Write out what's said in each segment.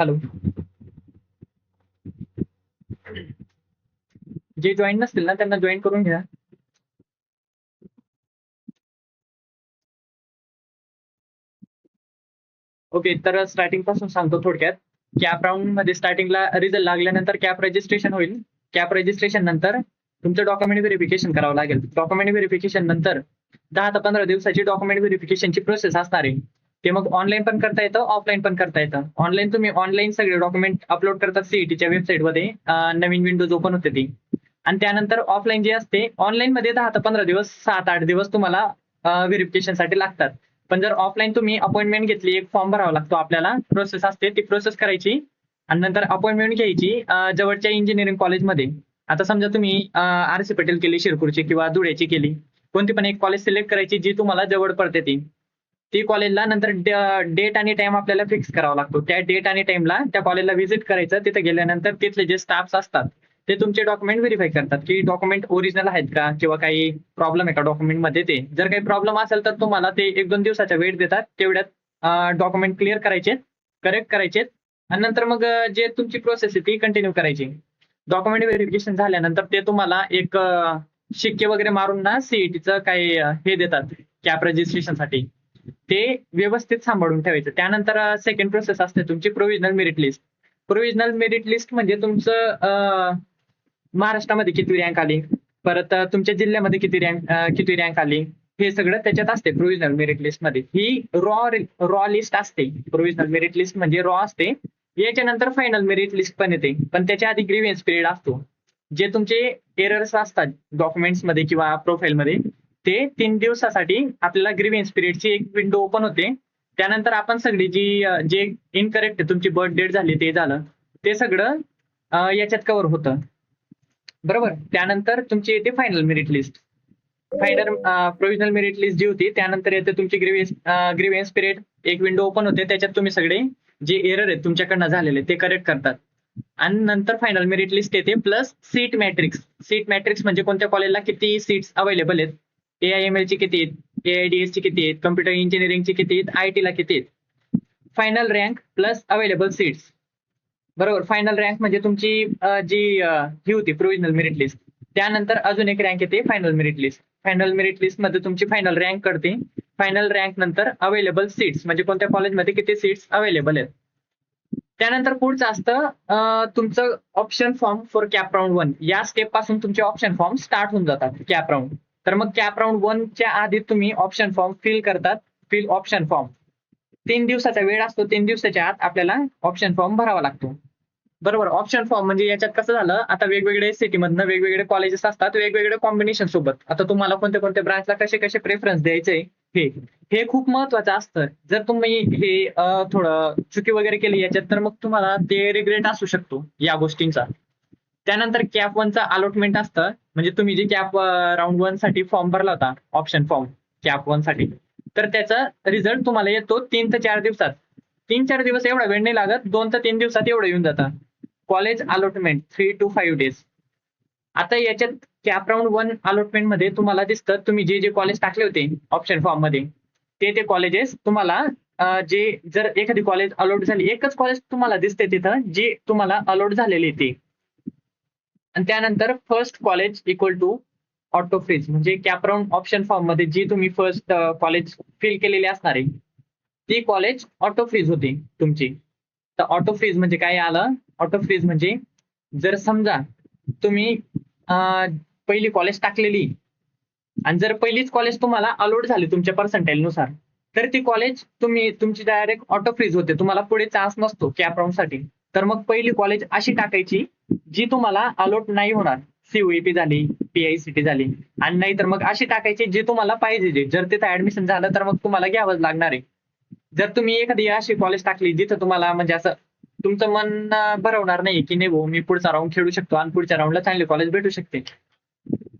Hello. जे join नसतील ना त्यांना जॉईन करून घ्या. ओके, तर स्टार्टिंग पासून सांगतो थोडक्यात. कॅप राऊंड मध्ये स्टार्टिंगला रिझल्ट लागल्यानंतर कॅप रजिस्ट्रेशन होईल. कॅप रजिस्ट्रेशन नंतर तुमचं डॉक्युमेंट व्हेरिफिकेशन करावं लागेल. डॉक्युमेंट व्हेरिफिकेशन नंतर 10 ते 15 दिवसाची डॉक्युमेंट व्हेरिफिकेशनची प्रोसेस असणार आहे. ते मग ऑनलाईन पण करता येतं, ऑफलाईन पण करता येतं. ऑनलाईन तुम्ही ऑनलाईन सगळे डॉक्युमेंट अपलोड करतात सीईटीच्या वेबसाईटमध्ये, नवीन विंडोज ओपन होते ती. आणि त्यानंतर ऑफलाईन जे असते ऑनलाईन मध्ये 10 ते 15 दिवस, 7-8 दिवस तुम्हाला व्हेरिफिकेशनसाठी लागतात. पण जर ऑफलाईन तुम्ही अपॉइंटमेंट घेतली, एक फॉर्म भरावा लागतो आपल्याला, प्रोसेस असते ती प्रोसेस करायची आणि नंतर अपॉइंटमेंट घ्यायची जवळच्या इंजिनिअरिंग कॉलेजमध्ये. आता समजा तुम्ही आर.सी. पटेल केली शिरपूरची किंवा धुळ्याची केली, कोणती पण एक कॉलेज सिलेक्ट करायची जी तुम्हाला जवळ पडते ती कॉलेजला नंतर डेट आणि टाइम आपल्याला फिक्स करावा लागतो. त्या डेट आणि टाइमला त्या कॉलेजला व्हिजिट करायचं. तिथे गेल्यानंतर तिथले जे स्टाफ्स असतात ते तुमचे डॉक्युमेंट व्हेरीफाय करतात की डॉक्युमेंट ओरिजिनल आहेत का किंवा काही प्रॉब्लेम आहे का डॉक्युमेंटमध्ये. ते जर काही प्रॉब्लेम असेल तर तुम्हाला ते 1-2 दिवसाचा वेळ देतात. तेवढ्यात डॉक्युमेंट क्लिअर करायचे, करेक्ट करायचे आणि नंतर मग जे तुमची प्रोसेस आहे ती कंटिन्यू करायची. डॉक्युमेंट व्हेरिफिकेशन झाल्यानंतर ते तुम्हाला एक शिक्के वगैरे मारून ना सीईटीचं काही हे देतात कॅप रजिस्ट्रेशनसाठी. ते व्यवस्थित सांभाळून ठेवायचं. त्यानंतर सेकंड प्रोसेस असते तुमची provisional merit list. Provisional merit list म्हणजे तुमचं महाराष्ट्रामध्ये किती रँक आली, परत तुमच्या जिल्ह्यामध्ये किती रँक आली, हे सगळं त्याच्यात असते प्रोव्हिजनल मेरिट लिस्ट मध्ये. ही रॉ लिस्ट असते. प्रोव्हिजनल मेरिट लिस्ट म्हणजे रॉ असते. याच्यानंतर फायनल मेरिट लिस्ट पण येते, पण त्याच्या आधी ग्रीव्हन्स पिरियड असतो. जे तुमचे एरर्स असतात डॉक्युमेंट्स मध्ये किंवा प्रोफाईल मध्ये, ते 3 दिवसासाठी आपल्याला ग्रीव्हन्स पिरियडची एक विंडो ओपन होते. त्यानंतर आपण सगळी जे इनकरेक्ट तुमची बर्थ डेट झाली ते झालं, ते सगळं याच्यात कव्हर होतं. बरोबर. त्यानंतर तुमची येते final merit list. Final provisional merit list जी होती त्यानंतर येते तुमची ग्रीव्हन्स पिरियड, एक विंडो ओपन होते. त्याच्यात तुम्ही सगळे जे एरर आहेत तुमच्याकडनं झालेले ते करेक्ट करतात. आणि नंतर फायनल मेरिट लिस्ट येते plus seat matrix. Seat matrix म्हणजे कोणत्या कॉलेजला किती सीट्स अवेलेबल आहेत, AIML ची किती आहेत, AIDS ची किती आहेत, कम्प्युटर इंजिनिअरिंगची किती आहेत, IT ला किती आहेत. Final rank plus available seats. बरोबर. फायनल रँक म्हणजे तुमची जी ही होती प्रोव्हिजनल मेरिट लिस्ट. त्यानंतर अजून एक रँक येते final merit list. Final merit list मध्ये तुमची फायनल रँक कळते. फायनल रँक नंतर अवेलेबल सीट्स म्हणजे कोणत्या कॉलेजमध्ये किती सीट्स अवेलेबल आहेत. त्यानंतर पुढचं असतं तुमचं option form for cap round 1. या स्टेप पासून तुमचे ऑप्शन फॉर्म स्टार्ट होऊन जातात कॅप राऊंड. तर मग कॅप राऊंड 1 च्या आधी तुम्ही ऑप्शन फॉर्म फिल करतात. फिल ऑप्शन फॉर्म 3 दिवसाचा वेळ असतो. 3 दिवसाच्या आत आपल्याला ऑप्शन फॉर्म भरावा लागतो. बरोबर. ऑप्शन फॉर्म म्हणजे याच्यात कसं झालं, आता वेगवेगळे सिटीमधनं वेगवेगळे कॉलेजेस असतात, वेगवेगळे कॉम्बिनेशन सोबत. आता तुम्हाला कोणत्या कोणत्या ब्रांचला कसे कसे प्रेफरन्स द्यायचे हे हे खूप महत्वाचं असतं. जर तुम्ही हे थोडं चुकी वगैरे केली याच्यात तर मग तुम्हाला ते रिग्रेट असू शकतो या गोष्टींचा. त्यानंतर कॅप 1 चा अलॉटमेंट असतं. म्हणजे तुम्ही जे कॅप राऊंड 1 साठी फॉर्म भरला होता ऑप्शन फॉर्म कॅप 1 साठी, तर त्याचा रिझल्ट तुम्हाला येतो 3 ते 4 दिवसात. 3-4 दिवस एवढा वेळ नाही लागत, 2 ते 3 दिवसात एवढं येऊन जातं. College allotment 3 to 5 days. आता याच्यात कॅप राऊंड 1 अलॉटमेंट मध्ये तुम्हाला दिसतं तुम्ही जे जे कॉलेज टाकले होते ऑप्शन फॉर्म मध्ये, ते कॉलेजेस तुम्हाला जे जर एखादी कॉलेज अलॉट झाली, एकच कॉलेज तुम्हाला दिसते तिथं जे तुम्हाला अलॉट झालेले ते. आणि त्यानंतर first college equal to auto freeze. म्हणजे कॅप राऊंड ऑप्शन फॉर्म मध्ये जी तुम्ही फर्स्ट कॉलेज फिल केलेली असणार आहे ती कॉलेज ऑटो फ्रीज होती तुमची. तर ऑटो फ्रीज म्हणजे काय आलं, ऑटो फ्रीज म्हणजे जर समजा तुम्ही पहिली कॉलेज टाकलेली आणि जर पहिलीच कॉलेज तुम्हाला अलॉट झाली तुमच्या पर्सेंटाईल नुसार, तर ती कॉलेज तुमची डायरेक्ट ऑटो फ्रीज होते. तुम्हाला पुढे चान्स नसतो कॅप राऊंड साठी. तर मग पहिली कॉलेज अशी टाकायची जी तुम्हाला अलॉट नाही होणार. CUEP झाली, PICT झाली. आणि नाही तर मग अशी टाकायची जी तुम्हाला पाहिजे. जर तिथं ऍडमिशन झालं तर मग तुम्हाला घ्यावंच लागणार आहे. जर तुम्ही एखादी अशी कॉलेज टाकली जिथं तुम्हाला म्हणजे असं तुमचं मन भरवणार नाही की नाही भाऊ मी पुढचा राऊंड खेळू शकतो आणि पुढच्या राऊंडला चांगली कॉलेज भेटू शकते,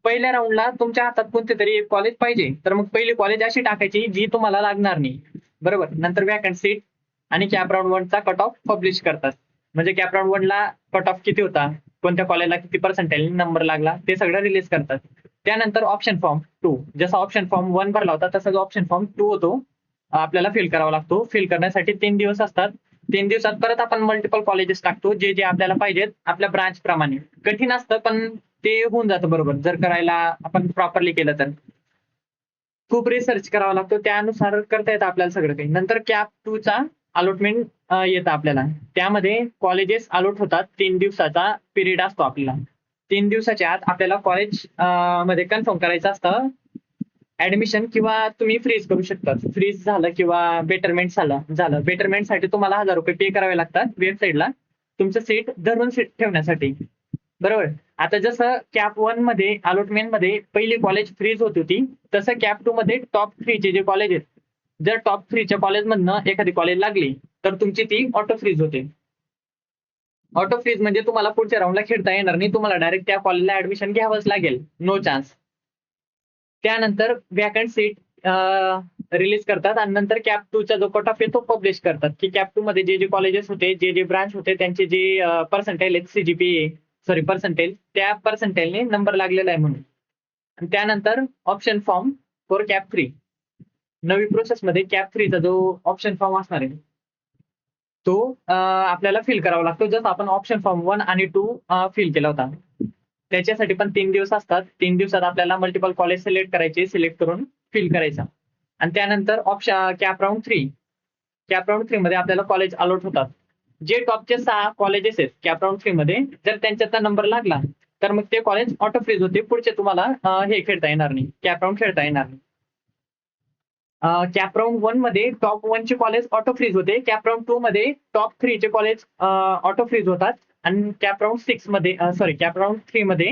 पहिल्या राऊंडला तुमच्या हातात कोणते तरी एक कॉलेज पाहिजे, तर मग पहिली कॉलेज अशी टाकायची जी तुम्हाला लागणार नाही. बरोबर. नंतर वॅकंट सीट आणि कॅप राऊंड 1 चा कट ऑफ पब्लिश करतात. म्हणजे कॅप राऊंड 1 ला कट ऑफ किती होता, कोणत्या कॉलेजला किती पर्सेंटाईल नंबर लागला, ते सगळं रिलीज करतात. त्यानंतर ऑप्शन फॉर्म 2, जसा ऑप्शन फॉर्म 1 भरला होता तसा ऑप्शन फॉर्म 2 होतो आपल्याला फिल करावा लागतो. फिल करण्यासाठी 3 दिवस असतात. 3 दिवसात परत आपण मल्टिपल कॉलेजेस टाकतो जे जे आपल्याला पाहिजेत आपल्या ब्रांच प्रमाणे. कठीण असतं पण ते होऊन जातं बरोबर जर करायला आपण प्रॉपरली केलं तर. खूप रिसर्च करावा लागतो त्यानुसार करता येतं आपल्याला सगळं काही. नंतर कॅप 2 चा अलॉटमेंट येतं आपल्याला. त्यामध्ये कॉलेजेस अलॉट होतात. 3 दिवसाचा पिरियड असतो आपल्याला. 3 दिवसाच्या आत आपल्याला कॉलेज मध्ये कन्फर्म करायचं असतं ऍडमिशन किंवा तुम्ही फ्रीज करू शकता. फ्रीज झालं किंवा बेटरमेंट झालं. बेटरमेंटसाठी तुम्हाला 1000 रुपये पे करावे लागतात वेबसाईटला तुमचं सीट धरून सीट ठेवण्यासाठी. बरोबर. आता जसं कॅप 1 मध्ये अलॉटमेंट मध्ये पहिली कॉलेज फ्रीज होत होती तसं कॅप 2 मध्ये टॉप 3 चे जे कॉलेज आहेत जर टॉप 3 च्या कॉलेजमधनं एखादी कॉलेज लागली तर तुमची ती ऑटो फ्रीज होते. ऑटो फ्रीज म्हणजे तुम्हाला पुढच्या राऊंडला खेळता येणार नाही. तुम्हाला डायरेक्ट त्या कॉलेजला ऍडमिशन घ्यावंच लागेल. No chance. त्यानंतर वॅकंट सीट रिलीज करतात आणि नंतर कॅप 2 चा जो कट ऑफ आहे तो पब्लिश करतात की कॅप 2 मध्ये जे जे कॉलेजेस होते जे जे ब्रांच होते त्यांचे जे पर्सेंटाईल आहेत सीजीपीए सॉरी पर्सेंटाईल त्या पर्सेंटाईलने नंबर लागलेला आहे म्हणून. आणि त्यानंतर ऑप्शन फॉर्म फॉर कॅप 3 नवी प्रोसेसमध्ये कॅप 3 चा जो ऑप्शन फॉर्म असणार आहे तो आपल्याला फिल करावा लागतो जसं आपण ऑप्शन फॉर्म 1 आणि 2 फिल केला होता. त्याच्यासाठी पण 3 दिवस असतात. 3 दिवसात आपल्याला मल्टिपल कॉलेज सिलेक्ट करायचे सिलेक्ट करून फिल करायचा. आणि त्यानंतर ऑप्शन कॅप राऊंड 3 मध्ये आपल्याला कॉलेज अलॉट होतात. जे टॉपचे 6 कॉलेजेस आहेत कॅप राऊंड 3 मध्ये जर त्यांच्याचा नंबर लागला तर मग ते कॉलेज ऑटो फ्रीज होते. पुढचे तुम्हाला हे खेळता येणार नाही कॅप राऊंड खेळता येणार नाही. कॅप राऊंड 1 मध्ये टॉप 1 चे कॉलेज ऑटो फ्रीज होते. कॅप राऊंड 2 मध्ये टॉप 3 चे कॉलेज ऑटो फ्रीज होतात आणि कॅप राऊंड 6 मध्ये कॅप राऊंड 3 मध्ये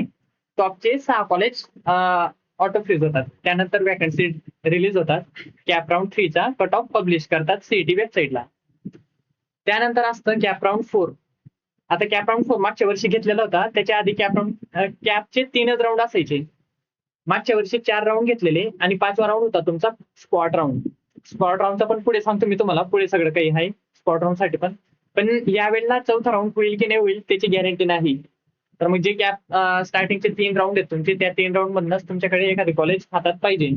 टॉपचे 6 कॉलेज ऑटो फ्रीज होतात. त्यानंतर वॅकन्सी रिलीज होतात. कॅप राऊंड 3 चा कट ऑफ पब्लिश करतात सीईटी वेबसाईटला. त्यानंतर असतं कॅप राऊंड 4. आता कॅप राऊंड 4 मागच्या वर्षी घेतलेला होता. त्याच्या आधी कॅपचे 3च राऊंड असायचे. मागच्या वर्षी 4 राऊंड घेतलेले आणि 5वा राऊंड होता तुमचा स्पॉट राऊंड. स्पॉट राऊंडचा पण पुढे सांगतो मी तुम्हाला. पुढे सगळं काही आहे स्पॉट राऊंड साठी पण. पण यावेळेला 4था राऊंड होईल की नाही होईल त्याची गॅरंटी नाही. तर मग जे कॅप स्टार्टिंगचे 3 राऊंड आहेत तुमचे त्या 3 राऊंड मधनच तुमच्याकडे एखादी कॉलेज हातात पाहिजे.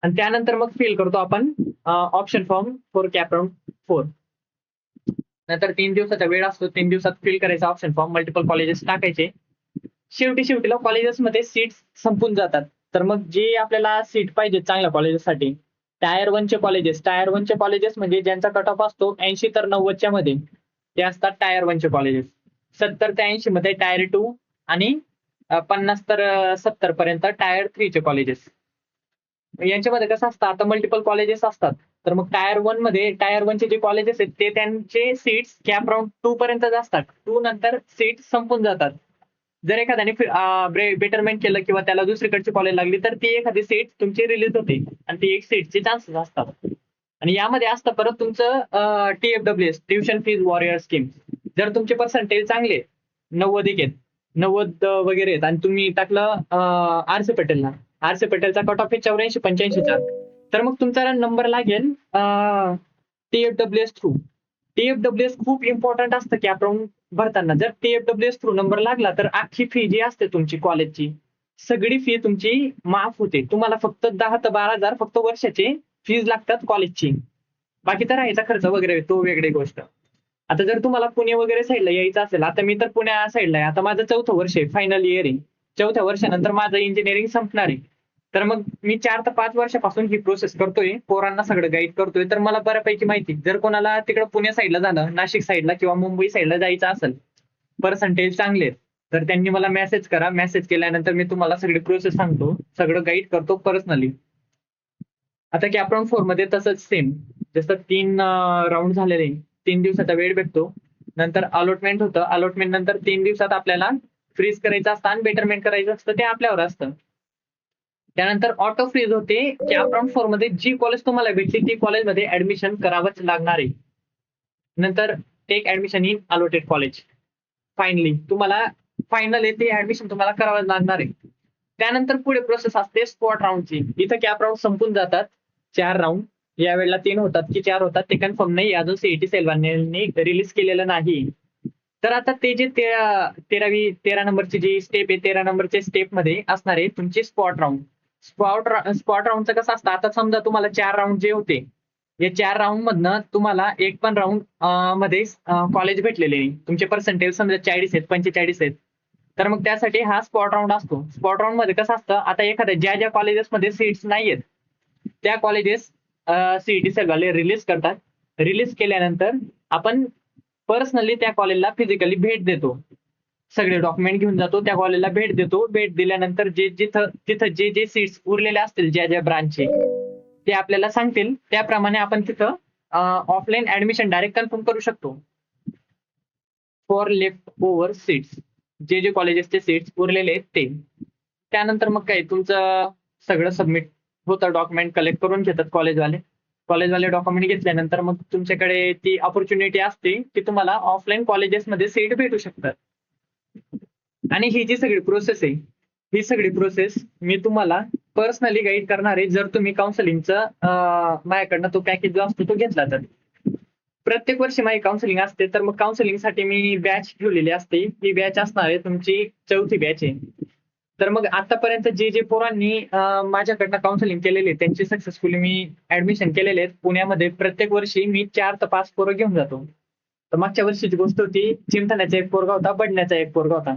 आणि त्यानंतर मग फिल करतो आपण option form for cap round 4. नंतर 3 दिवसाचा वेळ असतो. 3 दिवसात फिल करायचा ऑप्शन फॉर्म मल्टिपल कॉलेजेस टाकायचे. शेवटीला कॉलेजेसमध्ये सीट्स संपून जातात. तर मग जे आपल्याला सीट पाहिजे चांगल्या कॉलेजेससाठी टायर 1 चे कॉलेजेस म्हणजे ज्यांचा कट ऑफ असतो 80 तर 90 मध्ये ते असतात टायर 1 चे कॉलेजेस. 70 ते 80 मध्ये टायर 2 आणि 50 तर 70 पर्यंत टायर 3 चे कॉलेजेस. यांच्यामध्ये कसं असतं आता मल्टिपल कॉलेजेस असतात तर मग टायर 1 चे जे कॉलेजेस आहेत ते त्यांचे सीट्स कॅप राऊंड 2 पर्यंतच असतात. 2 नंतर सीट संपून जातात. जर एखाद्याने बेटरमेंट केलं किंवा त्याला दुसरीकडची कॉलेज लागली तर ती एखादी सीट तुमची रिलीज होते आणि ती एक सीटचे चान्सेस असतात. आणि यामध्ये असतं परत तुमचं TFWS tuition fees warrior scheme. जर तुमचे पर्सेंटेज चांगले 90 आहेत 90 वगैरे आहेत आणि तुम्ही टाकलं आरसी पटेलचा कट ऑफ आहे 84-85चा तर मग तुमचा नंबर लागेल TFWS थ्रू. TFWS खूप इम्पॉर्टंट असतं कॅप राऊंड भरताना. जर TFWS थ्रू नंबर लागला तर अख्खी फी जी असते तुमची कॉलेजची सगळी फी तुमची माफ होते. तुम्हाला फक्त 10 ते 12,000 फक्त वर्षाचे फीज लागतात कॉलेजची. बाकी तर राहायचा खर्च वगैरे तो वेगळी गोष्ट. आता जर तुम्हाला पुणे वगैरे साईडला यायचं असेल आता मी तर पुण्या साईडला आहे. आता माझं 4थं वर्ष आहे फायनल इयर आहे. 4थ्या वर्षानंतर माझं इंजिनिअरिंग संपणार आहे. तर मग मी 4 ते 5 वर्षापासून ही प्रोसेस करतोय. पोरांना सगळं गाईड करतोय. तर मला बऱ्यापैकी माहिती. जर कोणाला तिकडं पुणे साईडला झालं नाशिक साईडला किंवा मुंबई साईडला जायचं असेल पर्सेंटेज चांगले तर त्यांनी मला मेसेज करा. मेसेज केल्यानंतर मी तुम्हाला सगळी प्रोसेस सांगतो. सगळं गाईड करतो पर्सनली. आता कॅप राऊंड 4 मध्ये तसंच सेम जसं 3 राऊंड झालेले 3 दिवसाचा वेळ भेटतो. नंतर अलॉटमेंट होतं. अलॉटमेंट नंतर 3 दिवसात आपल्याला फ्रीज करायचं असतं आणि बेटरमेंट करायचं असतं ते आपल्यावर असतं. त्यानंतर ऑटो फ्रीज होते. कॅप राऊंड 4 मध्ये जी कॉलेज तुम्हाला भेटली ती कॉलेजमध्ये ऍडमिशन करावंच लागणार आहे. नंतर take admission in allotted college. तुम्हाला फायनल आहे ते ऍडमिशन तुम्हाला करावं लागणार आहे. त्यानंतर पुढे प्रोसेस असते स्पॉट राऊंडची. इथं कॅप राऊंड संपून जातात. 4 राऊंड यावेळेला 3 होतात की 4 होतात ते कन्फर्म नाही. अजून सीईटी सेलवानी रिलीज केलेलं नाही. तर आता ते जे 13 नंबरची जी स्टेप आहे 13 नंबरच्या स्टेप मध्ये असणार आहे तुमची स्पॉट राऊंड. स्पॉट राऊंडचं कसं असतं आता समजा तुम्हाला 4 राऊंड जे होते या 4 राऊंड मधनं तुम्हाला एक पण राऊंड मध्ये कॉलेज भेटलेले नाही. तुमचे पर्सेंटेज समजा 40 आहेत, 45 आहेत, तर मग त्यासाठी हा स्पॉट राऊंड असतो. स्पॉट राऊंड मध्ये कसं असतं, आता एखाद्या ज्या कॉलेजेसमध्ये सीट्स नाहीयेत त्या कॉलेजेस सीईटी सगळे रिलीज करतात. रिलीज केल्यानंतर आपण पर्सनली त्या कॉलेजला फिजिकली भेट देतो. सगळे डॉक्युमेंट घेऊन जातो, त्या कॉलेजला भेट देतो. भेट दिल्यानंतर तिथं जे सीट्स उरलेले असतील ज्या ब्रांचचे ते आपल्याला सांगतील, त्याप्रमाणे आपण तिथं ऑफलाईन ऍडमिशन डायरेक्ट कन्फर्म करू शकतो. फॉर लेफ्ट ओव्हर सीट्स, जे कॉलेजेसचे सीट्स उरलेले आहेत ते. त्यानंतर मग काय तुमचं सगळं सबमिट होतं, डॉक्युमेंट कलेक्ट करून घेतात कॉलेजवाले डॉक्युमेंट घेतल्यानंतर मग तुमच्याकडे ती ऑपॉर्च्युनिटी असते की तुम्हाला ऑफलाईन कॉलेजेसमध्ये सीट भेटू शकतात. आणि ही जी सगळी प्रोसेस आहे, ही सगळी प्रोसेस मी तुम्हाला पर्सनली गाईड करणार आहे जर तुम्ही काउन्सिलिंगचं माझ्याकडनं तो पॅकेज जो असतो तो घेतला तर. प्रत्येक वर्षी माझी काउन्सिलिंग असते, तर मग काउन्सिलिंगसाठी मी बॅच ठेवलेली असते. ही बॅच असणार आहे तुमची 4थी बॅच आहे. तर मग आतापर्यंत जे पोरांनी माझ्याकडनं काउन्सिलिंग केलेले त्यांची सक्सेसफुली मी ऍडमिशन केलेले आहेत. पुण्यामध्ये प्रत्येक वर्षी मी 4 ते 5 पोरं घेऊन जातो. तर मागच्या वर्षीची गोष्ट होती, चिमठाण्याचा एक पोरगा होता, बडण्याचा एक पोरगा होता.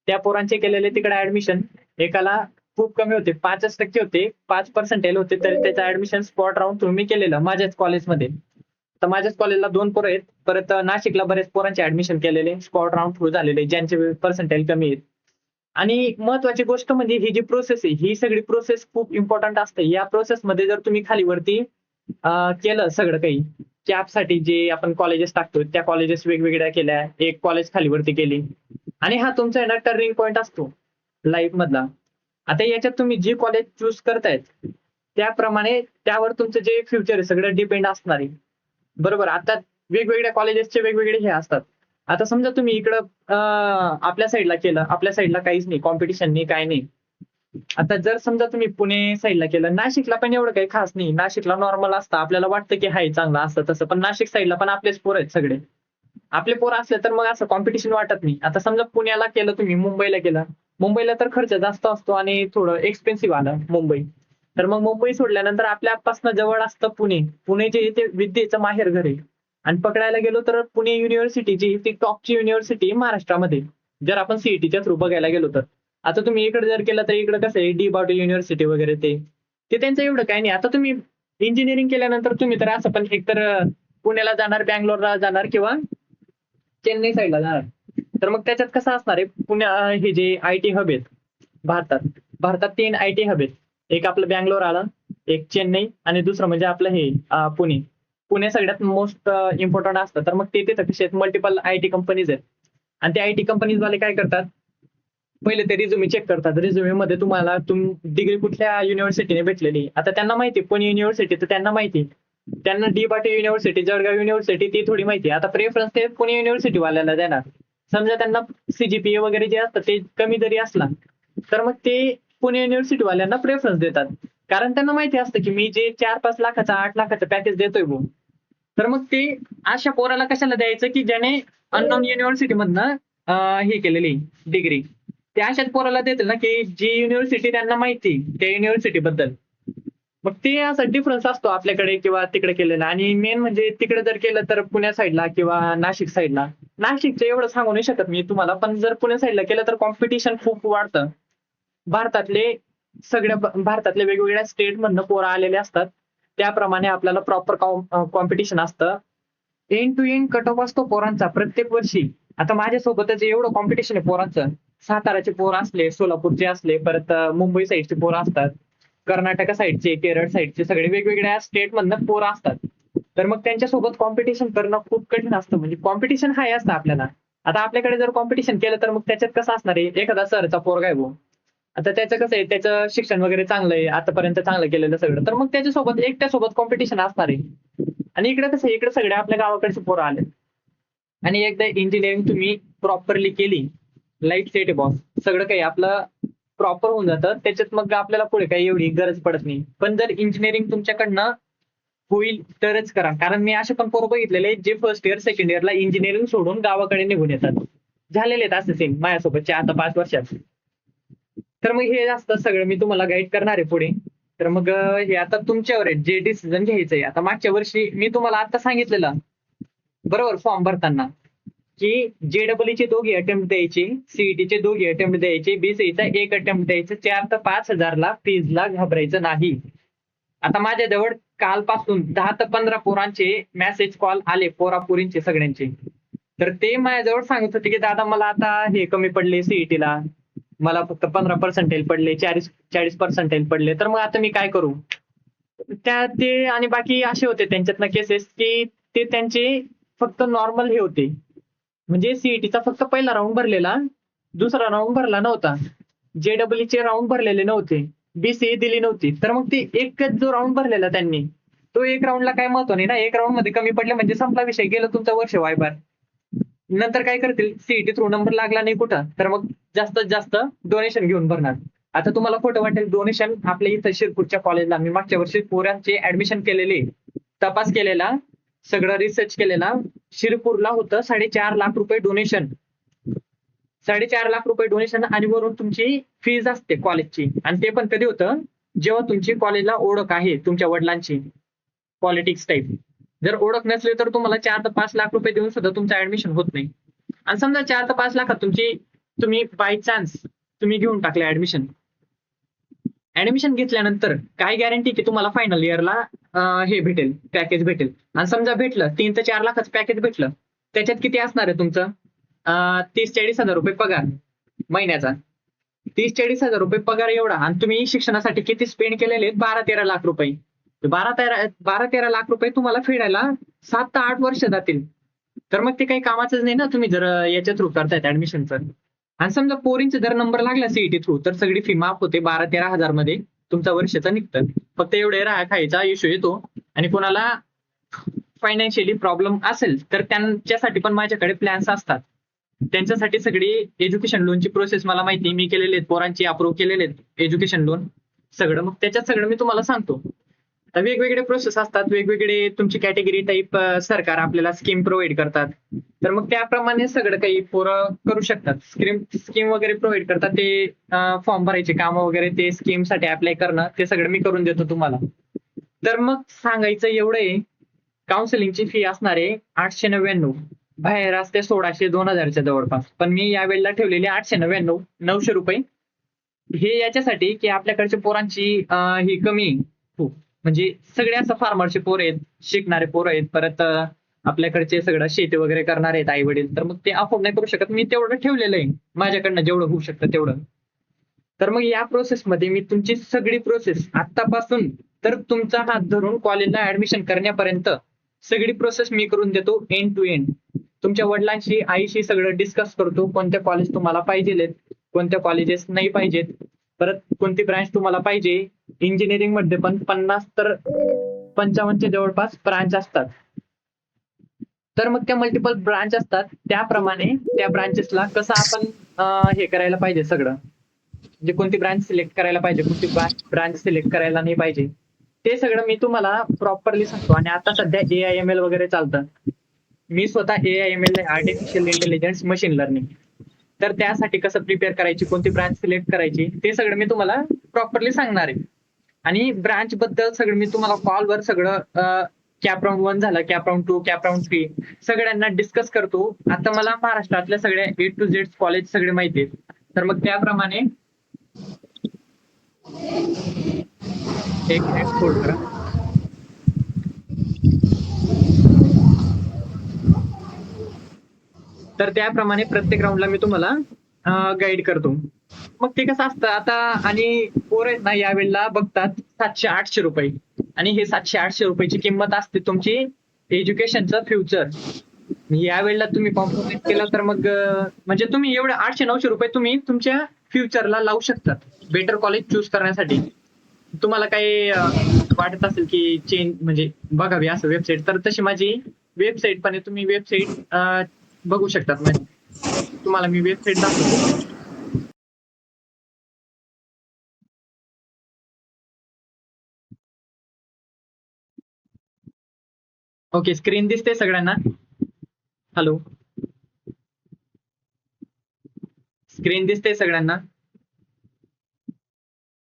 त्या पोरांचे केलेले तिकडे ऍडमिशन एकाला खूप कमी होते, 5% होते, 5% होते, तरी त्याचं ऍडमिशन स्पॉट राहून तुम्ही केलेलं माझ्याच कॉलेजमध्ये. तर माझ्याच कॉलेजला 2 पोरं आहेत. परत नाशिकला बरेच पोरांचे ऍडमिशन केलेले स्पॉट राऊंड थ्रू झालेले ज्यांचे पर्सेंटेज कमी आहेत. आणि महत्वाची गोष्ट म्हणजे ही जी प्रोसेस आहे, ही सगळी प्रोसेस खूप इम्पॉर्टंट असते. या प्रोसेसमध्ये जर तुम्ही खालीवरती केलं सगळं काही, कॅपसाठी जे आपण कॉलेजेस टाकतो त्या कॉलेजेस वेगवेगळ्या केल्या, एक कॉलेज खालीवरती केली, आणि हा तुमचा आहे ना टर्निंग पॉईंट असतो लाईफ मधला. आता याच्यात तुम्ही जे कॉलेज चूज करतायत त्याप्रमाणे त्यावर तुमचं जे फ्युचर आहे सगळं डिपेंड असणार आहे. बरोबर. आता वेगवेगळ्या कॉलेजेसचे वेगवेगळे हे असतात. आता समजा तुम्ही इकडं आपल्या साईडला केलं, आपल्या साईडला काहीच नाही, कॉम्पिटिशन नाही, काय नाही. आता जर समजा तुम्ही पुणे साईडला केलं, नाशिकला पण एवढं काही खास नाही, नाशिकला नॉर्मल असतं, आपल्याला वाटतं की हाय चांगलं असतं तसं, पण नाशिक साईडला पण आपलेच पोरं आहेत सगळे. आपले पोरं असले तर मग असं कॉम्पिटिशन वाटत नाही. आता समजा पुण्याला केलं तुम्ही, मुंबईला केलं, मुंबईला तर खर्च जास्त असतो आणि थोडं एक्सपेन्सिव्ह आलं मुंबई. तर मग मुंबई सोडल्यानंतर आपल्यापासून जवळ असतं पुणे. पुणे जे ते विद्येचं माहेर घर आहे. आणि पकडायला गेलो तर पुणे युनिव्हर्सिटी जी ती टॉपची युनिव्हर्सिटी महाराष्ट्रामध्ये, जर आपण सीईटीच्या थ्रू बघायला गेलो तर. आता तुम्ही इकडे जर केलं तर इकडे कसं आहे, डी बाटू युनिव्हर्सिटी वगैरे ते त्यांचं एवढं काही नाही. आता तुम्ही इंजिनिअरिंग केल्यानंतर तुम्ही तर असं पण एकतर पुण्याला जाणार, बँगलोरला जाणार किंवा चेन्नई साईडला जाणार. तर मग त्याच्यात कसं असणार आहे, पुण्या हे जे आयटी हब आहेत भारतात 3 आयटी हब आहेत. एक आपलं बँगलोर आलं, एक चेन्नई, आणि दुसरं म्हणजे आपलं हे पुणे. पुणे सगळ्यात मोस्ट इम्पॉर्टंट असतं. तर मग ते तिथं कसे मल्टिपल आयटी कंपनीज आहेत. आणि ते आयटी कंपनीज वाले काय करतात, पहिले ते रिझ्युमे चेक करतात. रिझ्युमे मध्ये तुम्हाला डिग्री कुठल्या युनिव्हर्सिटीने भेटलेली. आता त्यांना माहिती पुणे युनिव्हर्सिटी, तर त्यांना माहिती, त्यांना डी बाटी युनिव्हर्सिटी, जळगाव युनिव्हर्सिटी ती थोडी माहिती. आता प्रेफरन्स ते पुणे युनिव्हर्सिटी वाल्याला देणार. समजा त्यांना सीजीपीए वगैरे जे असतं ते कमी जरी असला तर मग ते पुणे युनिव्हर्सिटी वाल्यांना प्रेफरन्स देतात. कारण त्यांना माहिती असतं की मी जे 4-5 लाखाचा 8 लाखाचं पॅकेज देतोय भाऊ, तर मग ते अशा पोराला कशाला द्यायचं की ज्याने अननोन युनिव्हर्सिटी मधनं हे केलेली डिग्री. ते अशाच पोराला देतील ना की जी युनिव्हर्सिटी त्यांना माहिती त्या युनिव्हर्सिटी बद्दल. मग ते असा डिफरन्स असतो आपल्याकडे किंवा तिकडे केलेला. आणि मेन म्हणजे तिकडे जर केलं तर पुण्या साईडला किंवा नाशिक साईडला, नाशिकचं एवढं सांगू नाही शकत मी तुम्हाला, पण जर पुणे साईडला केलं तर कॉम्पिटिशन खूप वाढतं. भारतातले वेगवेगळ्या स्टेट मधनं पोरं आलेले असतात, त्याप्रमाणे आपल्याला प्रॉपर कॉम्पिटिशन असतं. End to end cut off असतो पोरांचा प्रत्येक वर्षी. आता माझ्यासोबतच एवढं कॉम्पिटिशन आहे पोरांचं. साताराचे पोरं असले, सोलापूरचे असले, परत मुंबई साईडचे पोरं असतात, कर्नाटक साईडचे, केरळ साईडचे, सगळे वेगवेगळ्या स्टेट मधनं पोरं असतात. तर मग त्यांच्यासोबत कॉम्पिटिशन करणं खूप कठीण असतं. म्हणजे कॉम्पिटिशन हाय असतं आपल्याला. आता आपल्याकडे जर कॉम्पिटिशन केलं तर मग त्याच्यात कसं असणार आहे, एखादा सरचा पोरगा आहे भाऊ, आता त्याचं कसं आहे, त्याचं शिक्षण वगैरे चांगलं आहे, आतापर्यंत चांगलं केलेलं सगळं, तर मग त्याच्यासोबत एकट्यासोबत कॉम्पिटिशन असणार आहे. आणि इकडे कसं, इकडे सगळे आपल्या गावाकडचे पोरं आले. आणि एकदा इंजिनिअरिंग तुम्ही प्रॉपरली केली, लाईफ सेट आहे बॉस, सगळं काही आपलं प्रॉपर होऊन जातं. त्याच्यात मग आपल्याला पुढे काही एवढी गरज पडत नाही. पण जर इंजिनिअरिंग तुमच्याकडनं होईल तरच करा. कारण मी असे पण पोरं बघितलेले जे फर्स्ट इयर सेकंड इयरला इंजिनिअरिंग सोडून गावाकडे निघून येतात. झालेले आहेत असं सेम माझ्यासोबतचे आता 5 वर्षात. तर मग हे असतं सगळं मी तुम्हाला गाईड करणार आहे पुढे. तर मग हे आता तुमच्यावर आहे जे डिसिजन घ्यायचंय. आता मागच्या वर्षी मी तुम्हाला आता सांगितलेलं बरोबर फॉर्म भरताना की जेडब्ल्यूचे दोघे अटेम्प्ट द्यायचे, सीईटीचे दोघे अटेम्प्ट द्यायचे, बीसीईचा एक अटेम्प्ट द्यायचं, 4 ते 5,000 ला फीजला घाबरायचं नाही. आता माझ्याजवळ कालपासून 10 ते 15 पोरांचे मेसेज कॉल आले, पोरींचे सगळ्यांचे. तर ते माझ्याजवळ सांगत होते की दादा मला आता हे कमी पडले सीईटीला, मला फक्त 15 पर्सेंटेज पडले, 40 पर्सेंटेज पडले, तर मग आता मी काय करू. ते आणि बाकी असे होते त्यांच्यातनं केसेस की ते त्यांचे फक्त नॉर्मल हे होते, म्हणजे सीईटीचा फक्त पहिला राऊंड भरलेला, दुसरा राऊंड भरला नव्हता, जेडब्ल्यूचे राऊंड भरलेले नव्हते, बीसीए दिली नव्हती. तर मग ते एकच जो राऊंड भरलेला त्यांनी, तो एक राऊंडला काय महत्व नाही ना, एक राऊंड मध्ये कमी पडले म्हणजे संपला विषय, गेलं तुमचं वर्ष वायबार. नंतर काय करतील, सीईटी थ्रू नंबर लागला नाही कुठं, तर मग जास्तीत जास्त डोनेशन घेऊन भरणार. आता तुम्हाला खोटं वाटेल, डोनेशन आपल्या इथं शिरपूरच्या कॉलेजला मी मागच्या वर्षी पोरांचे ऍडमिशन केलेले, तपास केलेला, सगळं रिसर्च केलेला, शिरपूरला होतं 4.5 लाख रुपये डोनेशन. 4.5 लाख रुपये डोनेशन आणि वरून तुमची फीज असते कॉलेजची. आणि ते पण कधी होतं, जेव्हा तुमची कॉलेजला ओळख आहे तुमच्या वडिलांची, पॉलिटिक्स टाईप. जर ओळख नसली तर तुम्हाला 4 ते 5 लाख रुपये देऊन सुद्धा तुमचं ऍडमिशन होत नाही. आणि समजा 4 ते 5 लाखात तुम्ही बाय चान्स तुम्ही घेऊन टाकले ऍडमिशन. ऍडमिशन घेतल्यानंतर काय गॅरंटी की तुम्हाला फायनल इयरला हे भेटेल, पॅकेज भेटेल. आणि समजा भेटलं 3 ते 4 लाखाचं पॅकेज भेटलं, त्याच्यात किती असणार आहे तुमचं, 30-40 हजार रुपये पगार महिन्याचा. 30-40 हजार रुपये पगार एवढा, आणि तुम्ही शिक्षणासाठी किती स्पेंड केलेले, 12-13 लाख रुपये. 12-13 लाख रुपये तुम्हाला फेडायला 7 ते 8 वर्ष जातील. तर मग ते काही कामाचंच नाही ना, तुम्ही जर याच्या थ्रू करतायत ऍडमिशनचं. आणि समजा पोरींचे जर नंबर लागला सीईटी थ्रू, तर सगळी फी माफ होते, 12-13 हजार मध्ये तुमचा वर्षाचा निघतं. फक्त एवढे राहा खायचा इश्यू येतो. आणि कोणाला फायनान्शियली प्रॉब्लेम असेल तर त्यांच्यासाठी पण माझ्याकडे प्लॅन्स असतात. त्यांच्यासाठी सगळी एज्युकेशन लोनची प्रोसेस मला माहिती, मी केलेले आहेत, पोरांची अप्रूव्ह केलेले आहेत एज्युकेशन लोन सगळं. मग त्याच्यात सगळं मी तुम्हाला सांगतो. तर वेगवेगळे प्रोसेस असतात, वेगवेगळे तुमची कॅटेगरी टाईप सरकार आपल्याला स्कीम प्रोव्हाइड करतात. तर मग त्याप्रमाणे सगळं काही पोरं करू शकतात. स्कीम वगैरे प्रोव्हाइड करतात, ते फॉर्म भरायचे काम वगैरे, ते स्कीम साठी अप्लाय करणं, ते सगळं मी करून देतो तुम्हाला. तर मग सांगायचं एवढं आहे, काउन्सिलिंगची फी असणार आहे 899, बाहेर असते 1600-2000च्या जवळपास, पण मी यावेळेला ठेवलेली 899, 900 रुपये. हे याच्यासाठी की आपल्याकडच्या पोरांची ही कमी खूप, म्हणजे सगळे असं फार्मरचे पोर आहेत, शिकणारे पोरं आहेत, परत आपल्याकडचे सगळं शेती वगैरे करणारे आहेत आई वडील, तर मग ते अफोर्ड नाही करू शकत. मी तेवढं ठेवलेलं आहे माझ्याकडनं, जेवढं होऊ शकतं तेवढं. तर मग या प्रोसेसमध्ये मी तुमची सगळी प्रोसेस आतापासून तर तुमचा हात धरून कॉलेजला ऍडमिशन करण्यापर्यंत सगळी प्रोसेस मी करून देतो, एंड टू एंड. तुमच्या वडिलांशी आईशी सगळं डिस्कस करतो, कोणत्या कॉलेज तुम्हाला पाहिजे, कोणत्या कॉलेजेस नाही पाहिजेत, परत कोणती ब्रांच तुम्हाला पाहिजे. इंजिनिअरिंग मध्ये पण 50 तर 55च्या जवळपास ब्रांच असतात. तर मग त्या मल्टिपल ब्रांच असतात, त्याप्रमाणे त्या ब्रांचेसला कसं आपण हे करायला पाहिजे सगळं, म्हणजे कोणती ब्रांच सिलेक्ट करायला पाहिजे, कोणती ब्रांच सिलेक्ट करायला नाही पाहिजे, ते सगळं मी तुम्हाला प्रॉपरली सांगतो. आणि आता सध्या AIML वगैरे चालतं. मी स्वतः AIML artificial intelligence machine learning, तर त्यासाठी कसं प्रिपेअर करायची, कोणती ब्रांच सिलेक्ट करायची, ते सगळं मी तुम्हाला प्रॉपरली सांगणार आहे. आणि ब्रांच बद्दल सगळं मी तुम्हाला कॉलवर सगळं कॅप राऊंड 1 झालं, कॅप राऊंड 2, कॅप राऊंड 3 सगळ्यांना डिस्कस करतो. आता मला महाराष्ट्रातल्या सगळ्या A to Z कॉलेज सगळे माहिती आहेत, तर मग त्याप्रमाणे एक मिनिट होल्ड करा. तर त्याप्रमाणे प्रत्येक राऊंडला मी तुम्हाला गाईड करतो. मग ते कसं असतं आता, आणि पोरं आहेत ना यावेळेला बघतात 700-800 रुपये, आणि हे 700-800 रुपयाची किंमत असते तुमची एज्युकेशनचं फ्युचर. यावेळेला तुम्ही कॉम्प्रोमाइज केला तर मग म्हणजे तुम्ही एवढे 800-900 रुपये तुम्ही तुमच्या फ्युचरला लावू शकतात, बेटर कॉलेज चूज करण्यासाठी. तुम्हाला काही वाटत असेल की चेंज म्हणजे बघावी असं वेबसाईट, तर तशी माझी वेबसाईट पण आहे, तुम्ही वेबसाईट बघू शकतात. म्हणजे तुम्हाला मी वेबसाईट दाखवतो. ओके, स्क्रीन दिसते सगळ्यांना? हॅलो, स्क्रीन दिसते सगळ्यांना?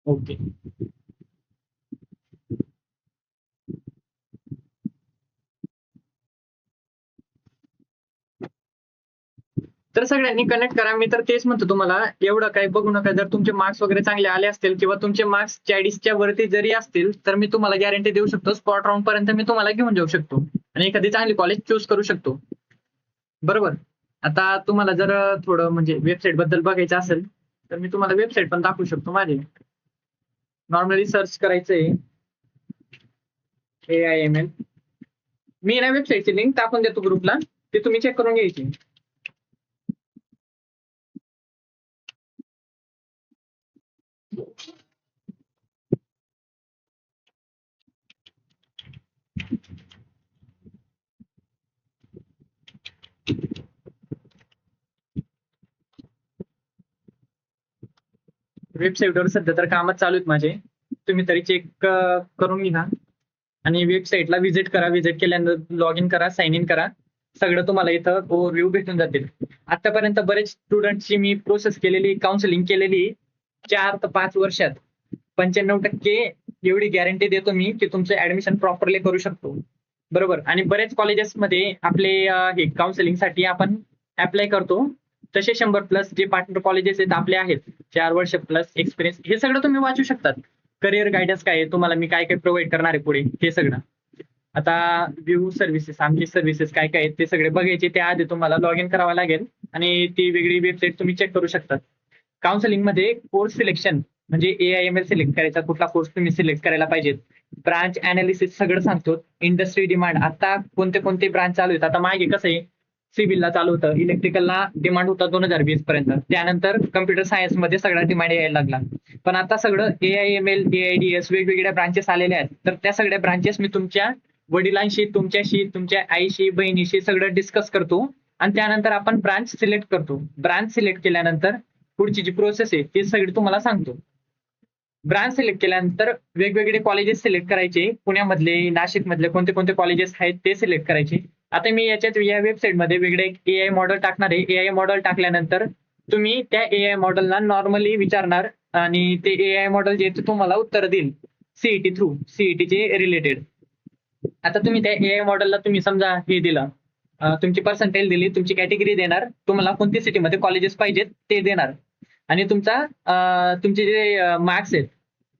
ओके. तर सगळ्यांनी कनेक्ट करा. मी तर तेच म्हणतो तुम्हाला, एवढं काही बघू नका. जर तुमचे मार्क्स वगैरे चांगले आले असतील किंवा तुमचे मार्क्स 40च्या वरती जरी असतील तर मी तुम्हाला गॅरंटी देऊ शकतो, स्पॉट राऊंड पर्यंत मी तुम्हाला घेऊन जाऊ शकतो आणि एखादी चांगली कॉलेज चूज करू शकतो. बरोबर. आता तुम्हाला जर थोडं म्हणजे वेबसाईट बद्दल बघायचं असेल तर मी तुम्हाला वेबसाईट पण दाखवू शकतो माझी. नॉर्मली सर्च करायचंय AIML. मी ना वेबसाईटची लिंक टाकून देतो ग्रुपला, ते तुम्ही चेक करून घ्यायची. वेबसाईटवर सध्या तर कामच चालू आहेत माझे, तुम्ही तरी चेक करून घ्या आणि वेबसाईटला व्हिजिट करा. व्हिजिट केल्यानंतर लॉग इन करा, साइन इन करा. सगळं तुम्हाला इथं ओव्हरव्ह्यू भेटून जातील. आतापर्यंत बरेच स्टुडंटची मी प्रोसेस केलेली, काउन्सिलिंग केलेली 4 ते 5 वर्षात. 95% एवढी गॅरंटी देतो मी की तुमचं ऍडमिशन प्रॉपरली करू शकतो. बरोबर. आणि बरेच कॉलेजेसमध्ये आपले हे काउन्सिलिंगसाठी आपण अप्लाय करतो. तसे 100+ जे पार्टनर कॉलेजेस आहेत आपले आहेत, 4 वर्ष प्लस एक्सपिरियन्स, हे सगळं तुम्ही वाचू शकतात. करिअर गायडन्स काय आहे, तुम्हाला मी काय काय प्रोव्हाइड करणार आहे पुढे, हे सगळं. आता व्ह्यू सर्व्हिसेस, आमची सर्व्हिसेस काय काय आहेत ते सगळे बघायचे. त्याआधी तुम्हाला लॉग इन करावं लागेल आणि ती वेगळी वेबसाईट तुम्ही चेक करू शकता. काउन्सिलिंग मध्ये कोर्स सिलेक्शन म्हणजे AIML सिलेक्ट करायचा, कुठला कोर्स तुम्ही सिलेक्ट करायला पाहिजेत. ब्रांच अनालिसिस सगळं सांगतो. इंडस्ट्री डिमांड, आता कोणते कोणते ब्रांच चालू आहेत. आता मागे कसं आहे, सिव्हिलला चालू होतं, इलेक्ट्रिकलला डिमांड होता 2020 पर्यंत. त्यानंतर कम्प्युटर सायन्स मध्ये सगळा डिमांड यायला लागला. पण आता सगळं AIML, AIDS वेगवेगळ्या ब्रांचेस आलेल्या आहेत. तर त्या सगळ्या ब्रांचेस मी तुमच्या वडिलांशी, तुमच्याशी, तुमच्या आईशी, बहिणीशी सगळं डिस्कस करतो आणि त्यानंतर आपण ब्रांच सिलेक्ट करतो. ब्रांच सिलेक्ट केल्यानंतर पुढची जी प्रोसेस आहे ती सगळी तुम्हाला सांगतो. ब्रांच सिलेक्ट केल्यानंतर वेगवेगळे कॉलेजेस सिलेक्ट करायचे. पुण्यामधले, नाशिक मधले कोणते कोणते कॉलेजेस आहेत ते सिलेक्ट करायचे. आता मी याच्यात या वेबसाईटमध्ये वेगळे AI मॉडेल टाकणार आहे. AI मॉडेल टाकल्यानंतर तुम्ही त्या AI मॉडेलला नॉर्मली विचारणार आणि ते AI मॉडेल जे तुम्हाला उत्तर देईल CET थ्रू, CETचे रिलेटेड. आता तुम्ही त्या AI मॉडेलला तुम्ही समजा हे दिलं, तुमची पर्सेंटेज दिली, तुमची कॅटेगरी देणार, तुम्हाला कोणत्या सिटीमध्ये कॉलेजेस पाहिजेत ते देणार आणि तुमचे जे मार्क्स आहेत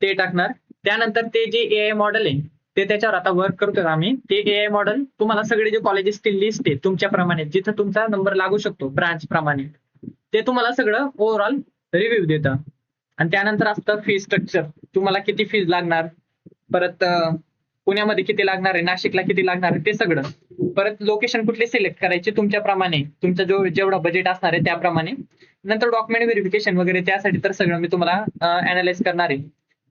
ते टाकणार. त्यानंतर ते जे AI मॉडेल आहे ते त्याच्यावर आता वर्क करतोय आम्ही. ते AI मॉडेल तुम्हाला सगळे जे कॉलेजेसची लिस्ट आहे तुमच्याप्रमाणे, जिथं तुमचा नंबर लागू शकतो ब्रांच प्रमाणे, ते तुम्हाला सगळं ओव्हरऑल रिव्ह्यू देतं. आणि त्यानंतर असतं फी स्ट्रक्चर, तुम्हाला किती फीज लागणार, परत पुण्यामध्ये किती लागणार आहे, नाशिकला किती लागणार आहे ते सगळं. परत लोकेशन कुठले सिलेक्ट करायचे तुमच्याप्रमाणे, तुमचा जेवढा बजेट असणार आहे त्याप्रमाणे. नंतर डॉक्युमेंट व्हेरिफिकेशन वगैरे त्यासाठी तर सगळं मी तुम्हाला अनालाइज करणार आहे.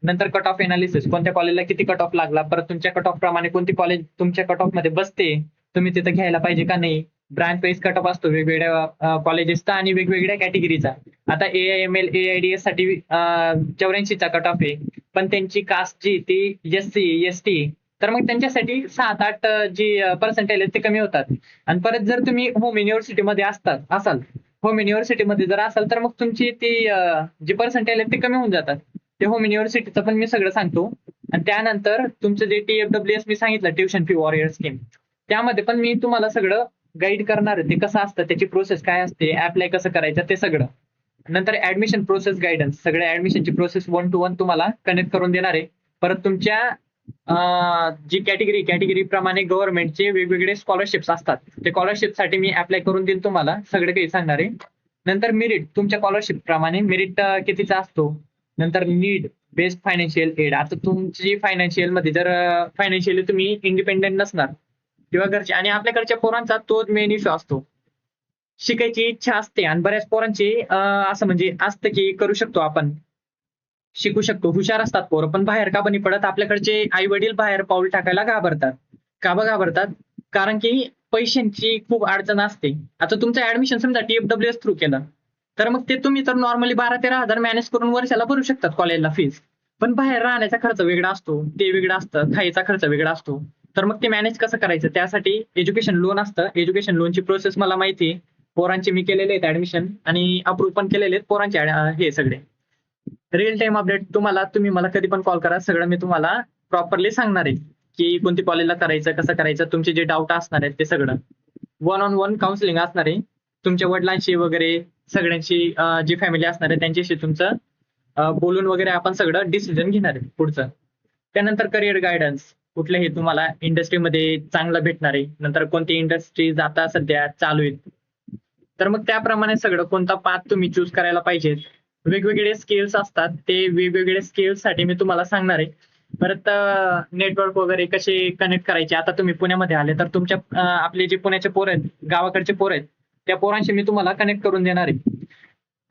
नंतर कट ऑफ एनालिसिस, कोणत्या कॉलेजला किती कट ऑफ लागला, परत तुमच्या कट ऑफ प्रमाणे कोणती कॉलेज तुमच्या कट ऑफ मध्ये बसते, तुम्ही तिथं घ्यायला पाहिजे का नाही. ब्रांच वाईज कट ऑफ असतो वेगवेगळ्या कॉलेजेसचा आणि वेगवेगळ्या कॅटेगरीचा. आता AIML, AIDS साठी 84चा कट ऑफ आहे, पण त्यांची कास्ट जी ती SC, ST, तर मग त्यांच्यासाठी 7-8 जी पर्सेंटेज आहेत ते कमी होतात. आणि परत जर तुम्ही होम युनिव्हर्सिटीमध्ये असाल, होम युनिव्हर्सिटीमध्ये जर असाल तर मग तुमची ती जी पर्सेंटेज आहेत ते कमी होऊन जातात. ते होम युनिव्हर्सिटीचं पण मी सगळं सांगतो. आणि त्यानंतर तुमचं जे TFWS मी सांगितलं, ट्युशन फी वॉरियर स्कीम, त्यामध्ये पण मी तुम्हाला सगळं गाईड करणार आहे. ते कसं असतं, त्याची प्रोसेस काय असते, अप्लाय कसं करायचं ते सगळं. नंतर ऍडमिशन प्रोसेस गायडन्स, सगळ्या ऍडमिशनची प्रोसेस 1 to 1 तुम्हाला कनेक्ट करून देणार आहे. परत तुमच्या जी कॅटेगरी प्रमाणे गव्हर्नमेंटचे वेगवेगळे स्कॉलरशिप्स असतात, ते स्कॉलरशिपसाठी मी अप्लाय करून देईल तुम्हाला, सगळं काही सांगणार आहे. नंतर मेरिट, तुमच्या स्कॉलरशिप प्रमाणे मेरिट कितीचा असतो. नंतर नीड बेस्ड फायनान्शियल एड, आता तुमची फायनान्शियल मध्ये जर फायनान्शियली तुम्ही इंडिपेंडेंट नसणार किंवा घरचे, आणि आपल्याकडच्या पोरांचा तोच मेन इश्यू असतो, शिकायची इच्छा असते आणि बऱ्याच पोरांची असं म्हणजे असतं की करू शकतो आपण, शिकू शकतो, हुशार असतात पोरं, पण बाहेर का बनी पडत, आपल्याकडचे आई वडील बाहेर पाऊल टाकायला घाबरतात. का घाबरतात? कारण की पैशांची खूप अडचण असते. आता तुमचं ऍडमिशन समजा TFWS थ्रू केलं तर मग ते तुम्ही तर नॉर्मली 12-13 हजार मॅनेज करून वर्षाला भरू शकतात कॉलेजला फीस. पण बाहेर राहण्याचा खर्च वेगळा असतो, ते वेगळा असतं, खायचा खर्च वेगळा असतो. तर मग ते मॅनेज कसं करायचं, त्यासाठी एज्युकेशन लोन असतं. एज्युकेशन लोनची प्रोसेस मला माहिती आहे, पोरांचे मी केलेले आहेत ऍडमिशन आणि अप्रूव्ह पण केलेले आहेत पोरांचे. हे सगळे रिअल टाइम अपडेट तुम्ही मला कधी पण कॉल करा, सगळं मी तुम्हाला प्रॉपरली सांगणार आहे की कोणती कॉलेजला करायचं, कसं करायचं, तुमचे जे डाऊट असणार आहेत ते सगळं. 1-on-1 काउन्सिलिंग असणार आहे. तुमच्या वडिलांशी वगैरे सगळ्यांशी जी फॅमिली असणार आहे त्यांच्याशी तुमचं बोलून वगैरे आपण सगळं डिसिजन घेणार आहे पुढचं. त्यानंतर करिअर गायडन्स, कुठल्याही तुम्हाला इंडस्ट्रीमध्ये चांगलं भेटणार आहे, नंतर कोणती इंडस्ट्रीज आता सध्या चालू आहेत, तर मग त्याप्रमाणे सगळं कोणता पाथ तुम्ही चूज करायला पाहिजे. वेगवेगळे स्किल्स असतात, ते वेगवेगळे स्किल्स साठी मी तुम्हाला सांगणार आहे. परत नेटवर्क वगैरे कसे कनेक्ट करायचे. आता तुम्ही पुण्यामध्ये आले तर तुमच्या आपले जे पुण्याचे पोर आहेत, गावाकडचे पोर आहेत, त्या पोरांशी मी तुम्हाला कनेक्ट करून देणार आहे.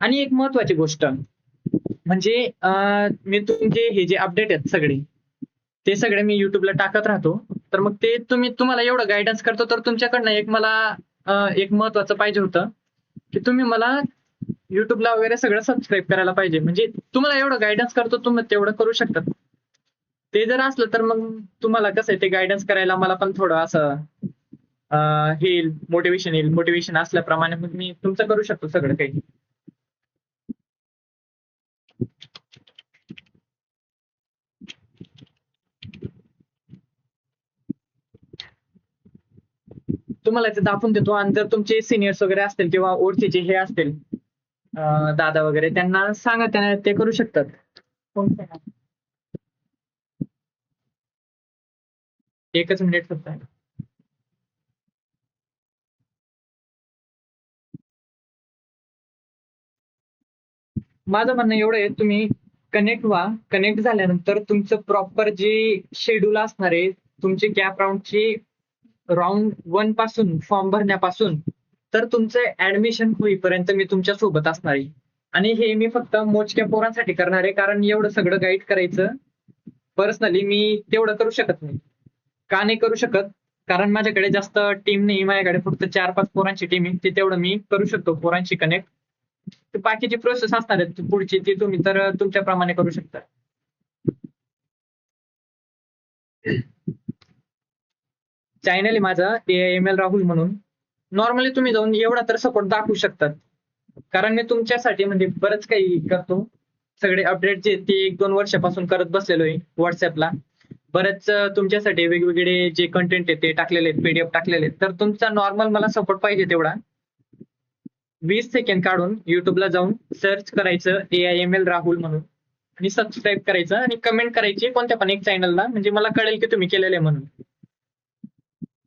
आणि एक महत्वाची गोष्ट म्हणजे मी तुमचे हे जे अपडेट आहेत सगळे, ते सगळे मी युट्यूबला टाकत राहतो. तर मग ते तुम्हाला एवढं गायडन्स करतो, तर तुमच्याकडनं एक मला एक महत्वाचं पाहिजे होतं की तुम्ही मला युट्यूबला वगैरे सगळं सबस्क्राईब करायला पाहिजे. म्हणजे तुम्हाला एवढं गायडन्स करतो, तुम्ही तेवढं करू शकतात. ते जर असलं तर मग तुम्हाला कसं आहे, ते गायडन्स करायला मला पण थोडं असं हे येईल, मोटिवेशन असल्याप्रमाणे मग मी तुमचं करू शकतो सगळं काही. तुम्हाला ते दाखवून देतो. आणि जर तुमचे सिनियर्स वगैरे असतील किंवा ओळखीचे हे असतील दादा वगैरे, त्यांना सांगा, त्यांना ते करू शकतात. एकच मिनिट फक्त. माझं म्हणणं एवढं आहे, तुम्ही कनेक्ट व्हा. कनेक्ट झाल्यानंतर तुमचं प्रॉपर जे शेड्यूल असणार आहे, तुमचे कॅप राऊंडचे राऊंड 1 पासून फॉर्म भरण्यापासून तर तुमचं ऍडमिशन होईपर्यंत मी तुमच्या सोबत असणार आहे. आणि हे मी फक्त मोजक्या पोरांसाठी करणार आहे, कारण एवढं सगळं गाईड करायचं पर्सनली मी तेवढं करू शकत नाही. का नाही करू शकत? कारण माझ्याकडे जास्त टीम नाही, माझ्याकडे फक्त 4-5 पोरांची टीम आहे. ते तेवढं मी करू शकतो पोरांशी कनेक्ट. बाकीची प्रोसेस असणार आहेत पुढची, ती तुम्ही तर तुमच्याप्रमाणे करू शकता. चॅनल आहे माझा AIML राहुल म्हणून. नॉर्मली तुम्ही जाऊन एवढा तर सपोर्ट दाखवू शकतात, कारण मी तुमच्यासाठी म्हणजे बरंच काही करतो. सगळे अपडेट जे ते 1-2 वर्षापासून करत बसलेलो आहे व्हॉट्सअपला. बरेच तुमच्यासाठी वेगवेगळे जे कंटेंट आहे ते टाकलेले आहेत, PDF टाकलेले आहेत. तर तुमचा नॉर्मल मला सपोर्ट पाहिजे तेवढा. 20 सेकंड काढून युट्यूबला जाऊन सर्च करायचं AIML राहुल म्हणून आणि सबस्क्राईब करायचं आणि कमेंट करायची कोणत्या पण एक चॅनलला, म्हणजे मला कळेल की तुम्ही केलेलं आहे म्हणून.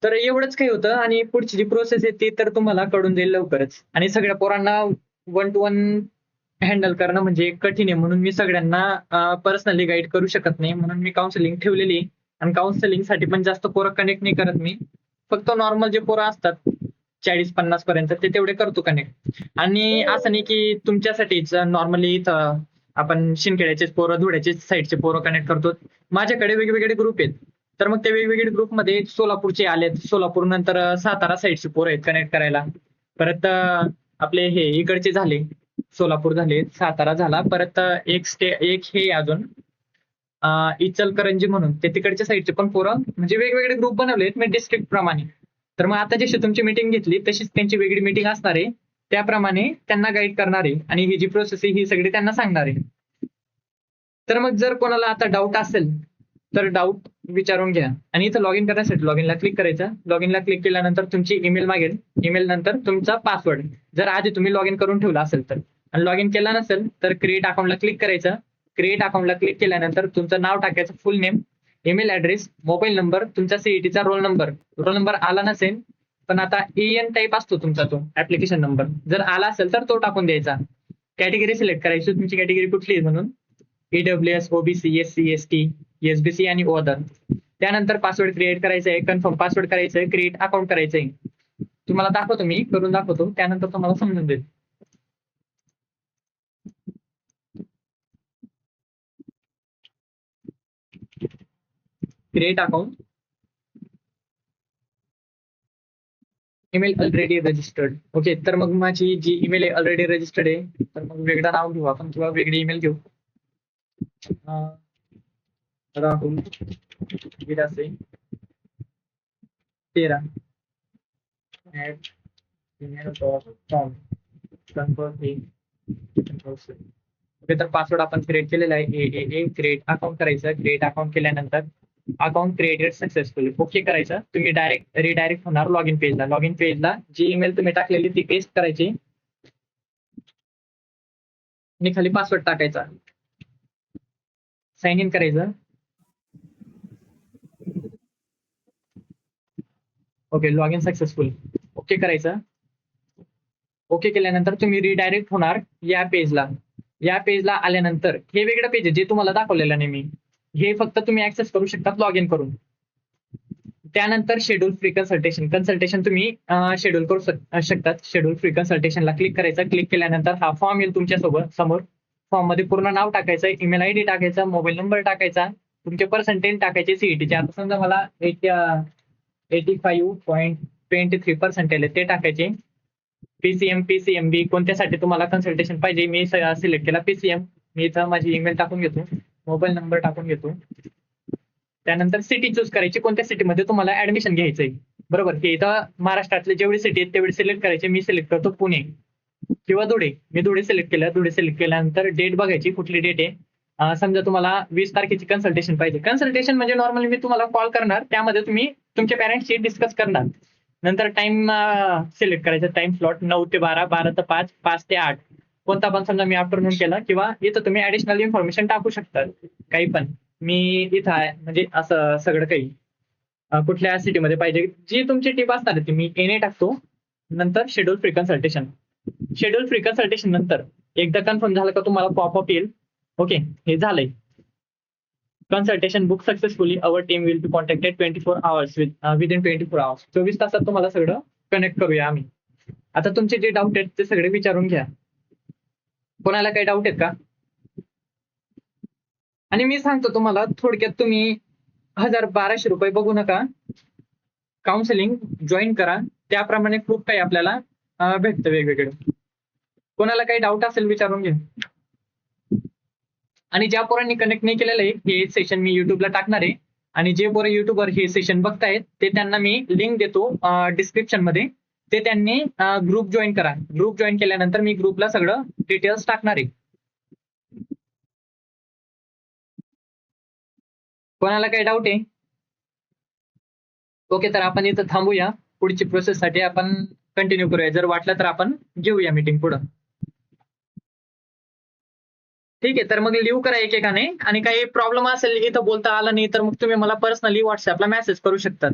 तर एवढंच काही होतं. आणि पुढची जी प्रोसेस आहे ती तर तुम्हाला कळून जाईल लवकरच. आणि सगळ्या पोरांना 1 to 1 हँडल करणं म्हणजे कठीण आहे, म्हणून मी सगळ्यांना पर्सनली गाईड करू शकत नाही. म्हणून मी काउन्सिलिंग ठेवलेली आहे. आणि काउन्सिलिंगसाठी पण जास्त पोरं कनेक्ट नाही करत मी. फक्त नॉर्मल जे पोरं असतात 40-50 पर्यंत ते तेवढे करतो कनेक्ट. आणि असं नाही की तुमच्यासाठीच नॉर्मली इथं आपण शिंदखेड्याचेच पोरं, धुळ्याचे साईडचे पोरं कनेक्ट करतो. माझ्याकडे वेगवेगळे ग्रुप आहेत. तर मग ते वेगवेगळे ग्रुपमध्ये सोलापूरचे आलेत, सोलापूर नंतर सातारा साईडचे पोरं आहेत कनेक्ट करायला. परत आपले हे इकडचे झाले, सोलापूर झाले, सातारा झाला. परत एक हे अजून इचलकरंजी म्हणून, ते तिकडच्या साईडचे पण पोरं, म्हणजे वेगवेगळे ग्रुप बनवलेत मी डिस्ट्रिक्ट प्रमाणे. तर मग आता जशी तुमची मीटिंग घेतली तशीच त्यांची वेगळी मीटिंग असणार आहे, त्याप्रमाणे त्यांना गाईड करणार आहे. आणि ही जी प्रोसेस आहे ही सगळी त्यांना सांगणार आहे. तर मग जर कोणाला आता डाऊट असेल तर डाऊट विचारून घ्या. आणि इथं लॉग इन करण्यासाठी लॉग इनला क्लिक करायचं. लॉग इनला क्लिक केल्यानंतर तुमची ईमेल मागेल. ईमेल नंतर तुमचा पासवर्ड, जर आधी तुम्ही लॉग इन करून ठेवला असेल तर. आणि लॉग इन केला नसेल तर क्रिएट अकाउंटला क्लिक करायचं. क्रिएट अकाउंटला क्लिक केल्यानंतर तुमचं नाव टाकायचं, फुल name, email address, mobile number, तुमचा सीईटीचा रोल नंबर आला नसेल पण आता EN टाईप असतो तुमचा तो ऍप्लिकेशन नंबर, जर आला असेल तर तो टाकून द्यायचा. कॅटेगरी सिलेक्ट करायची, तुमची कॅटेगरी कुठली आहे म्हणून, EWS, OBC, SC, ST, SBC आणि अदर. त्यानंतर पासवर्ड क्रिएट करायचा आहे, कन्फर्म पासवर्ड करायचं आहे, क्रिएट अकाउंट करायचंय. तुम्हाला दाखवतो, मी करून दाखवतो, त्यानंतर तुम्हाला समजून देईल. Create account, email already registered. Okay, तर मग माझी जी ईमेल आहे ऑलरेडी रजिस्टर्ड आहे, तर मग वेगळं नाव घेऊ आपण किंवा वेगळी ईमेल घेऊ. राहुल विरासे 13@gmail.com. ओके, तर पासवर्ड आपण क्रिएट केलेला आहे. क्रिएट अकाउंट करायचं. क्रिएट अकाउंट केल्यानंतर अकाउंट क्रिएटेड सक्सेसफुली, ओके करायचं. तुम्ही डायरेक्ट रिडायरेक्ट होणार लॉग इन पेजला. लॉग इन पेजला जी ईमेल तुम्ही टाकलेली ती पेस्ट करायची आणि खाली पासवर्ड टाकायचा. साइन इन करायचं. Okay, log in successful, okay करायचं. ओके केल्यानंतर तुम्ही रिडायरेक्ट होणार या पेजला. या पेजला आल्यानंतर हे वेगळं पेज आहे जे तुम्हाला दाखवलेलं नाही मी. हे फक्त तुम्ही ऍक्सेस करू शकता लॉग इन करून. त्यानंतर शेड्यूल फ्री कन्सल्टेशन. कन्सल्टेशन तुम्ही शेड्यूल करू शकतात. शेड्यूल फ्री कन्सल्टेशनला क्लिक करायचं. क्लिक केल्यानंतर हा फॉर्म येईल तुमच्या समोर. फॉर्म मध्ये पूर्ण नाव टाकायचं, ईमेल आयडी टाकायचा, मोबाईल नंबर टाकायचा, तुमचे पर्सेंटेज टाकायचे सीईटीचे. आता समजा मला 85.23% आहे ते टाकायचे. पीसीएमबी कोणत्यासाठी तुम्हाला कन्सल्टेशन पाहिजे मी सिलेक्ट केला पीसीएम. मी इथं माझी ईमेल टाकून घेतो, मोबाईल नंबर टाकून घेतो. त्यानंतर सिटी चूज करायची, कोणत्या सिटीमध्ये तुम्हाला ऍडमिशन घ्यायचंय. बरोबर, हे इथं महाराष्ट्रातले जेवढे सिटी आहेत तेवढे सिलेक्ट करायचे. मी सिलेक्ट करतो पुणे किंवा धुळे. मी धुळे सिलेक्ट केलं. धुळे सिलेक्ट केल्यानंतर डेट बघायची कुठली डेट आहे. समजा तुम्हाला 20 तारखेची कन्सल्टेशन पाहिजे. कन्सल्टेशन म्हणजे नॉर्मली मी तुम्हाला कॉल करणार, त्यामध्ये तुम्ही तुमच्या पॅरेंट्सशी डिस्कस करणार. नंतर टाइम सिलेक्ट करायचा, टाइम स्लॉट 9 ते 12, 12 ते 5, 5 ते 8 कोणता पण. समजा मी आफ्टरनून केला किंवा इथं तुम्ही ऍडिशनल इन्फॉर्मेशन टाकू शकता काही पण. मी इथं आहे म्हणजे असं सगळं काही कुठल्या सिटीमध्ये पाहिजे जी तुमची टीप असणार ती मी एने टाकतो. नंतर schedule free consultation. Schedule free consultation नंतर एकदा कन्फर्म झालं का तुम्हाला पॉपअप येईल. ओके, हे झालंय. Consultation book successfully, our team will be contacted 24 hours within 24 hours. 24 तासात तुम्हाला सगळं कनेक्ट करूया आम्ही. आता तुमचे जे डाऊट आहेत ते सगळे विचारून घ्या. कोणाला काही डाऊट आहेत का? आणि मी सांगतो तुम्हाला थोडक्यात, तुम्ही 1000-1200 रुपये बघू नका. काउन्सिलिंग जॉईन करा, त्याप्रमाणे खूप काही आपल्याला भेटतं वेगवेगळं. कोणाला काही डाऊट असेल विचारून घ्या. आणि ज्या पोरांनी कनेक्ट नाही केलेलं आहे हे सेशन मी युट्यूबला टाकणार आहे. आणि जे पोरं युट्यूबवर हे सेशन बघतायत ते त्यांना मी लिंक देतो डिस्क्रिप्शन मध्ये. ते त्यांनी ग्रुप जॉईन करा. ग्रुप जॉईन केल्यानंतर मी ग्रुपला सगळं डिटेल्स टाकणार आहे. कोणाला काही डाऊट आहे? ओके, तर आपण इथं थांबूया. पुढची प्रोसेससाठी आपण कंटिन्यू करूया. जर वाटलं तर आपण घेऊया मीटिंग पुढं. ठीक आहे, तर मग लिव्ह करा एकेकाने. आणि काही प्रॉब्लेम असेल इथं बोलता आला नाही तर मग तुम्ही मला पर्सनली व्हॉट्सअपला मेसेज करू शकतात.